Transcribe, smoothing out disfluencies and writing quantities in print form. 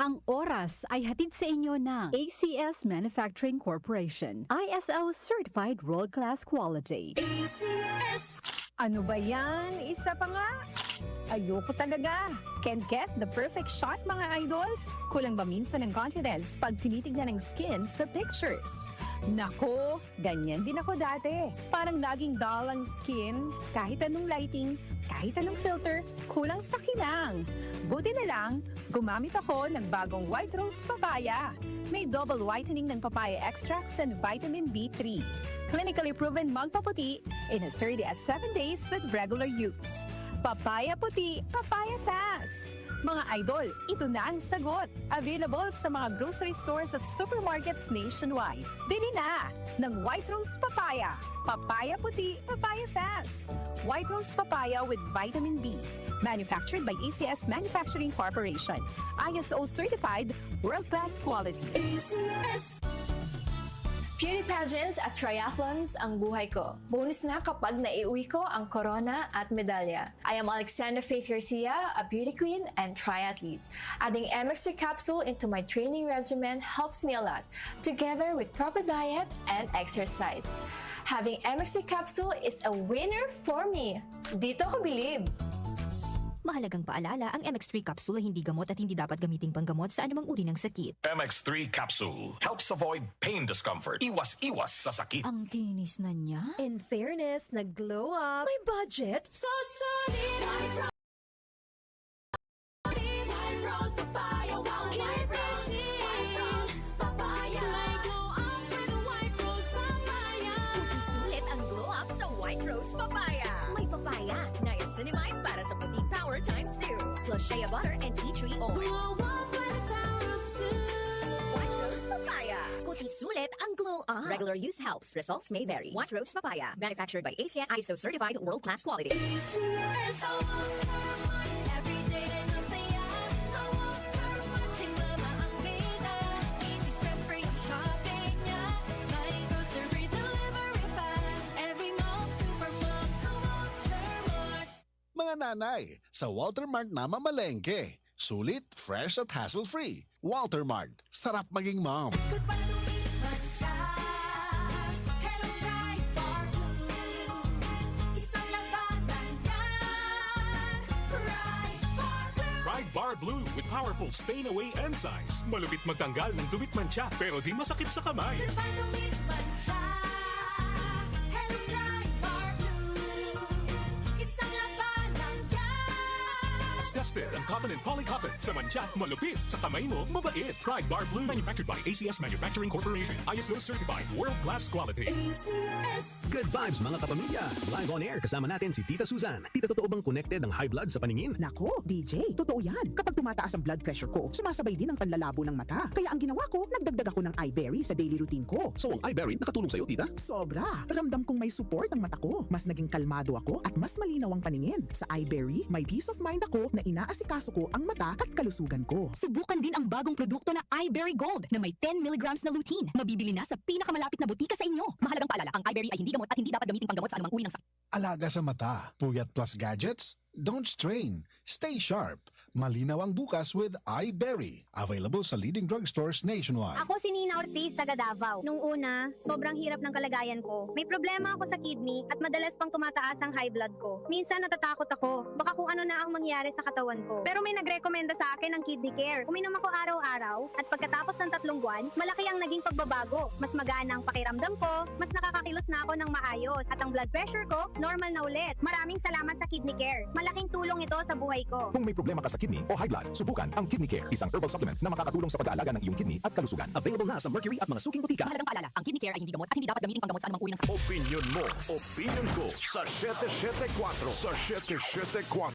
Ang oras ay hatid sa inyo ng ACS Manufacturing Corporation. ISO Certified World-Class Quality. ACS. Ano ba yan? Isa pa nga? Ayoko talaga. Can't get the perfect shot, mga idol. Kulang ba minsan ng confidence pag tinitignan ng skin sa pictures? Nako, ganyan din ako dati. Parang laging dull ang skin, kahit anong lighting, kahit anong filter, kulang sa kinang. Buti na lang, gumamit ako ng bagong White Rose Papaya. May double whitening ng papaya extracts and vitamin B3. Clinically proven magpaputi in as early as 7 days with regular use. Papaya puti, papaya fast. Mga idol, ito na ang sagot. Available sa mga grocery stores at supermarkets nationwide. Bili na ng White Rose Papaya. Papaya puti, papaya fast. White Rose Papaya with vitamin B. Manufactured by ACS Manufacturing Corporation. ISO certified, world-class quality. ACS. Beauty pageants at triathlons ang buhay ko. Bonus na kapag naiuwi ko ang corona at medalya. I am Alexandra Faith Garcia, a beauty queen and triathlete. Adding MX3 capsule into my training regimen helps me a lot, together with proper diet and exercise. Having MX3 capsule is a winner for me. Dito ko bilib. Mahalagang paalala, ang MX3 capsule ay hindi gamot at hindi dapat gamiting panggamot sa anumang uri ng sakit. MX3 capsule helps avoid pain discomfort. Iwas-iwas sa sakit. Ang kinis na niya. In fairness, nag-glow up. May budget. So solid. White Rose Papaya. White Rose Papaya. May glow up with a White Rose Papaya. Sulit ang glow up sa White Rose Papaya. May papaya, niacinamide para sa puting power times 2. Plus shea butter and tea tree oil. Glow up with the power of 2. White Rose Papaya. Kuti sulit ang glow up. Regular use helps. Results may vary. White Rose Papaya. Manufactured by ACS ISO certified world-class quality. ACS. Sa Walter Mart, everyday rin ang saya. Sa Walter Mart, tingmama ang bida. Easy stress-free ang shopping niya. May grocery delivery pa. Every mall, supermom sa Walter Mart. Mga nanay, sa Walter Mart na mamalengke. Sulit, fresh at hassle-free. Walter Mart, sarap maging mom. Goodbye to me, Mancha. Hello, Bright Bar Blue. Isang labanan yan. Bright Bar Blue. Pride Bar Blue with powerful stain-away enzymes. Malupit magtanggal ng dumit mancha pero di masakit sa kamay. Goodbye to me, Mancha. Hello, Bright Bar Blue. Isang labanan yan. As tested ang cotton and polycotton. Sa mancha, malupit. Sa kamay mo, mabait. Pride Bar Blue manufactured by ACS Manufacturing Corporation. ISO certified world-class quality. ACS. Good vibes mga kapamilya! Live on air kasama natin si Tita Susan. Tita, totoo bang connected ang high blood sa paningin? Nako, DJ, totoo yan. Kapag tumataas ang blood pressure ko, sumasabay din ang panlalabo ng mata. Kaya ang ginawa ko, nagdagdag ako ng iBerry sa daily routine ko. So ang iBerry nakatulong sa'yo, Tita? Sobra! Ramdam kong may support ang mata ko. Mas naging kalmado ako at mas malinaw ang paningin. Sa iBerry, may peace of mind ako na inaasikaso ko ang mata at kalusugan ko. Subukan din ang bagong produkto na iBerry Gold na may 10 mg na lutein. Mabibili na sa pinakamalapit na butika sa inyo. Mahalagang paalala, ang iBerry ay hindi gamot at hindi dapat gamiting panggamot sa anumang uri ng sakit. Alaga sa mata. Puyat plus gadgets? Don't strain. Stay sharp. Malinaw ang bukas with iBerry. Available sa leading drugstores nationwide. Ako si Nina Ortiz, taga Davao. Nung una, sobrang hirap ng kalagayan ko. May problema ako sa kidney at madalas pang tumataas ang high blood ko. Minsan natatakot ako, baka kung ano na ang mangyari sa katawan ko. Pero may nagrekomenda sa akin ng Kidney Care. Uminom ako araw-araw at pagkatapos ng 3 buwan, malaki ang naging pagbabago. Mas magana ang pakiramdam ko, mas nakakakilos na ako ng maayos at ang blood pressure ko, normal na ulit. Maraming salamat sa Kidney Care. Malaking tulong ito sa buhay ko. Kung may problema ka sa kidney o high blood, subukan ang Kidney Care, isang herbal supplement na makakatulong sa pag-aalaga ng iyong kidney at kalusugan. Available na sa Mercury at mga suking butika. Mahalagang paalala, ang Kidney Care ay hindi gamot at hindi dapat gamiting panggamot sa anumang uri ng sakit. Opinion mo, opinion ko sa 774. Sa 774.